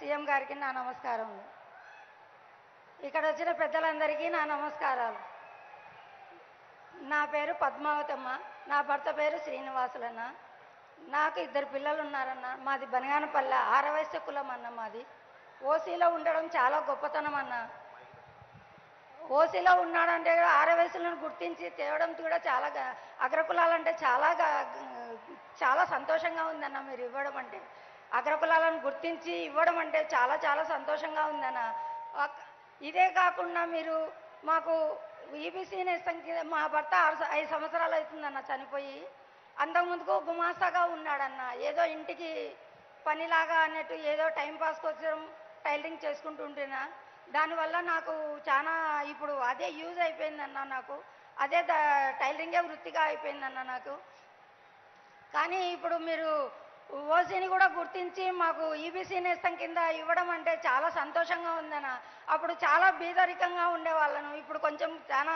CM గారికి నా నమస్కారం. ఇక్కడ వచ్చిన పెద్దలందరికీ నా నమస్కారాలు. నా పేరు పద్మావతమ్మ, నా భర్త పేరు శ్రీనివాసులన్న. నాకు 2 పిల్లలు ఉన్నారన్న. మాది బనగానపల్లె ఆరవయస్య కులం అన్న. మాది ఓసీలో ఉండడం చాలా గొప్పతనం అన్న. ఓసీలో ఉన్నాడంటే ఆరవయసులను గుర్తించి తేవడం కూడా చాలా అగ్రకులాలంటే చాలా సంతోషంగా ఉందన్న. మీరు ఇవ్వడం అంటే అగ్రకులాలను గుర్తించి ఇవ్వడం అంటే చాలా చాలా సంతోషంగా ఉందన్న. ఇదే కాకుండా మీరు మాకు ఈబీసీ నేస్తం మా భర్త 5 సంవత్సరాలు అవుతుందన్న చనిపోయి. అంతకుముందుకు గుమాస్తాగా ఉన్నాడన్న. ఏదో ఇంటికి పనిలాగా అన్నట్టు ఏదో టైంపాస్కి వచ్చడం టైలరింగ్ చేసుకుంటూ ఉంటేనా దానివల్ల నాకు చాలా ఇప్పుడు అదే యూజ్ అయిపోయిందన్న. నాకు అదే టైలరింగే వృత్తిగా అయిపోయిందన్న నాకు. కానీ ఇప్పుడు మీరు ఓసీని కూడా గుర్తించి మాకు ఈబీసీ నేస్తం కింద ఇవ్వడం అంటే చాలా సంతోషంగా ఉందన్న. అప్పుడు చాలా బీదరికంగా ఉండేవాళ్ళను. ఇప్పుడు కొంచెం చాలా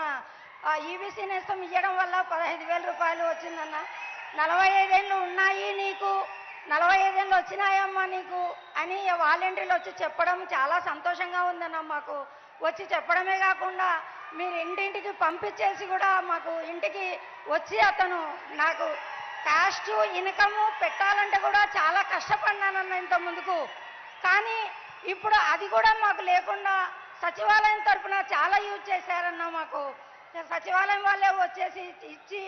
ఈబీసీ నేస్తం ఇవ్వడం వల్ల 15,000 రూపాయలు వచ్చిందన్న. 45 ఏళ్ళు ఉన్నాయి నీకు, 45 ఏళ్ళు వచ్చినాయమ్మా నీకు అని వాలంటీర్లు వచ్చి చెప్పడం చాలా సంతోషంగా ఉందన్న. మాకు వచ్చి చెప్పడమే కాకుండా మీరు ఇంటింటికి పంపించేసి కూడా మాకు ఇంటికి వచ్చి అతను నాకు క్యాస్ట్ ఇన్కమ్ పెట్టాలంటే కూడా చాలా కష్టపడినానన్న ఇంత ముందుకు. కానీ ఇప్పుడు అది కూడా మాకు లేకుండా సచివాలయం తరఫున చాలా యూజ్ చేశారన్న. మాకు సచివాలయం వాళ్ళే వచ్చేసి ఇచ్చి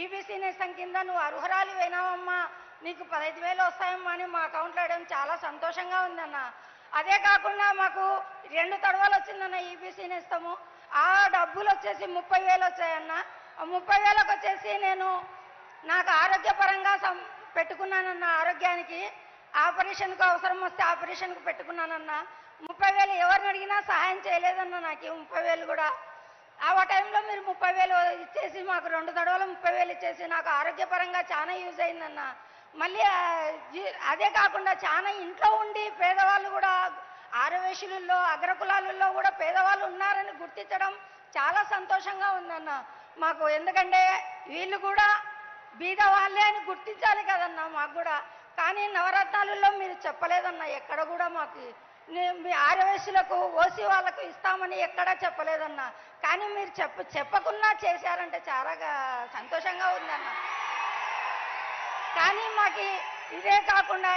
ఈబీసీ నేస్తం కింద నువ్వు అర్హురాలు అయినావమ్మా, నీకు 15,000 వస్తాయమ్మా అని మా అకౌంట్లో వేయడం చాలా సంతోషంగా ఉందన్న. అదే కాకుండా మాకు 2 తడవలు వచ్చిందన్న ఈబీసీ నేస్తము. ఆ డబ్బులు వచ్చేసి 30,000 వచ్చాయన్న. ఆ 30,000కి వచ్చేసి నేను నాకు ఆరోగ్యపరంగా పెట్టుకున్నానన్న. ఆరోగ్యానికి ఆపరేషన్కు అవసరం వస్తే ఆపరేషన్కు పెట్టుకున్నానన్న. 30,000 ఎవరిని అడిగినా సహాయం చేయలేదన్న. నాకు 30,000 కూడా ఆ టైంలో మీరు 30,000 ఇచ్చేసి మాకు 2 తడవలు 30,000 ఇచ్చేసి నాకు ఆరోగ్యపరంగా చాలా యూజ్ అయిందన్న. మళ్ళీ అదే కాకుండా చాలా ఇంట్లో ఉండి పేదవాళ్ళు కూడా ఆరవేశులలో అగ్రకులాలలో కూడా పేదవాళ్ళు ఉన్నారని గుర్తించడం చాలా సంతోషంగా ఉందన్న మాకు. ఎందుకంటే వీళ్ళు కూడా బీద వాళ్ళే అని గుర్తించాలి కదన్న మాకు కూడా. కానీ నవరత్నాలలో మీరు చెప్పలేదన్న. ఎక్కడ కూడా మాకు మీ ఆరవేశులకు ఓసీ వాళ్ళకు ఇస్తామని ఎక్కడా చెప్పలేదన్న. కానీ మీరు చెప్పకుండా చేశారంటే చాలా సంతోషంగా ఉందన్న. కానీ మాకు ఇదే కాకుండా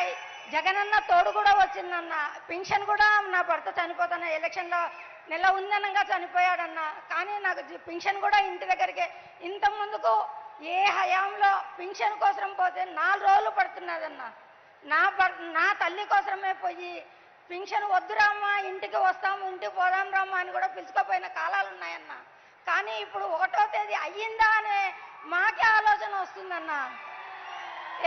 జగనన్న తోడు కూడా వచ్చిందన్న. పింఛన్ కూడా నా భర్త చనిపోతున్న ఎలక్షన్లో నెల ఉందనంగా చనిపోయాడన్న. కానీ నాకు పింఛన్ కూడా ఇంటి దగ్గరికే. ఇంత ముందుకు ఏ హయాంలో పింఛన్ కోసం పోతే 4 రోజులు పడుతున్నదన్న. నా తల్లి కోసమే పోయి పింఛన్ వద్దురామ్మా ఇంటికి వస్తాము ఇంటికి పోదాం రామ్మా అని కూడా పిలుచుకోపోయిన కాలాలు ఉన్నాయన్న. కానీ ఇప్పుడు 1వ తేదీ అయ్యిందా అనే మాకే ఆలోచన వస్తుందన్న.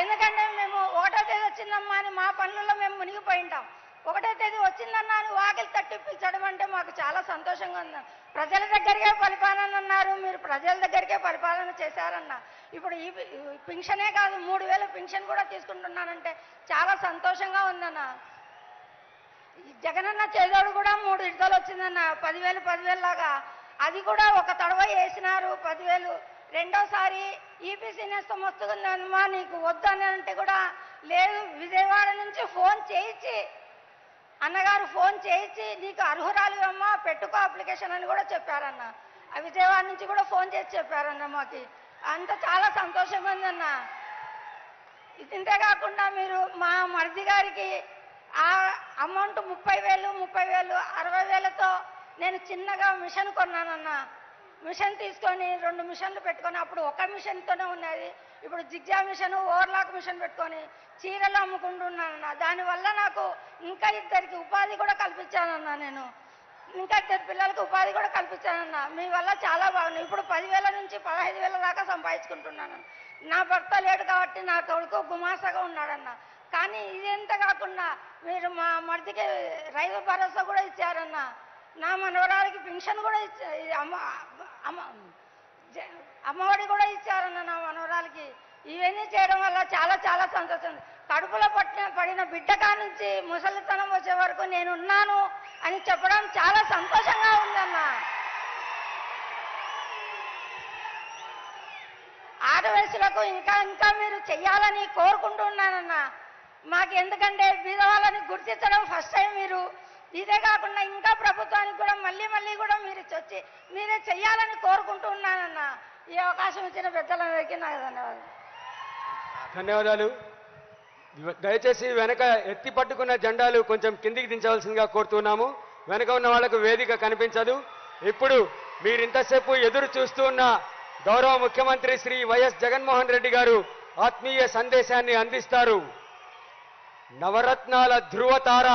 ఎందుకంటే మేము 1వ తేదీ వచ్చిందమ్మా అని మా పనులలో మేము మునిగిపోయి ఉంటాం. 1వ తేదీ వచ్చిందన్నా అని వాకిలి తట్టి పిలిచడం అంటే మాకు చాలా సంతోషంగా ఉంది. ప్రజల దగ్గరికే పరిపాలన అన్నారు, మీరు ప్రజల దగ్గరికే పరిపాలన చేశారన్న. ఇప్పుడు ఈ పింఛనే కాదు 3,000 పింఛన్ కూడా తీసుకుంటున్నానంటే చాలా సంతోషంగా ఉందన్న. జగనన్న చేదోడు కూడా 3 విడతలు వచ్చిందన్న. 10,000 లాగా అది కూడా ఒక తడవ వేసినారు 10,000. రెండోసారి ఈబీసీ నేస్తం వస్తుందమ్మా నీకు వద్దని అంటే కూడా లేదు. విజయవాడ నుంచి ఫోన్ చేయించి అన్నగారు ఫోన్ చేయించి నీకు అర్హురాలు అమ్మా పెట్టుకో అప్లికేషన్ అని కూడా చెప్పారన్న. ఆ విజయవాడ నుంచి కూడా ఫోన్ చేసి చెప్పారన్న. మాకు అంత చాలా సంతోషంగా ఉందన్న. ఇంతే కాకుండా మీరు మా మరిది గారికి ఆ అమౌంట్ 30,000 60,000తో నేను చిన్నగా మిషన్ కొన్నానన్న. మిషన్ తీసుకొని 2 మిషన్లు పెట్టుకొని అప్పుడు ఒక మిషన్తోనే ఉన్నది. ఇప్పుడు జిగ్జా మిషన్ ఓవర్లాక్ మిషన్ పెట్టుకొని చీరలు అమ్ముకుంటున్నానన్న. దానివల్ల నాకు ఇంకా 2 ఉపాధి కూడా కల్పించానన్న. నేను ఇంకా 2 పిల్లలకు ఉపాధి కూడా కల్పించానన్న. మీ వల్ల చాలా బాగుంది. ఇప్పుడు 10,000 నుంచి 15,000 దాకా సంపాదించుకుంటున్నాను. నా భర్త లేడు కాబట్టి నా కొడుకు గుమాసగా ఉన్నాడన్న. కానీ ఇదంతా కాకుండా మీరు మా మరిదికి రైతు భరోసా కూడా ఇచ్చారన్న. నా మనవరాలకి పింఛన్ కూడా అమ్మఒడి కూడా ఇచ్చారన్న నా మనవరాలకి. ఇవన్నీ చేయడం వల్ల చాలా చాలా సంతోషం. కడుపులో పడిన బిడ్డ కానుంచి ముసలితనం వచ్చే వరకు నేనున్నాను అని చెప్పడం చాలా సంతోషంగా ఉందన్న. ఆడవేసులకు ఇంకా ఇంకా మీరు చెయ్యాలని కోరుకుంటున్నానన్న. మాకు ఎందుకంటే బీదవాళ్ళని గుర్తించడం ఫస్ట్ టైం మీరు. ఇదే కాకుండా ఇంకా ప్రభుత్వానికి కూడా మళ్ళీ మళ్ళీ కూడా మీరు వచ్చి మీరే చెయ్యాలని కోరుకుంటూ ఉన్నానన్న. ఈ అవకాశం ఇచ్చిన పెద్దలందరికీ నాకు ధన్యవాదాలు. ధన్యవాదాలు. దయచేసి వెనక ఎత్తి పట్టుకున్న జెండాలు కొంచెం కిందికి దించవలసిందిగా కోరుతున్నాము. వెనక ఉన్న వాళ్లకు వేదిక కనిపించదు. ఇప్పుడు మీరింతసేపు ఎదురు చూస్తూ ఉన్న గౌరవ ముఖ్యమంత్రి శ్రీ వైఎస్ జగన్మోహన్ రెడ్డి గారు ఆత్మీయ సందేశాన్ని అందిస్తారు. నవరత్నాల ధృవతార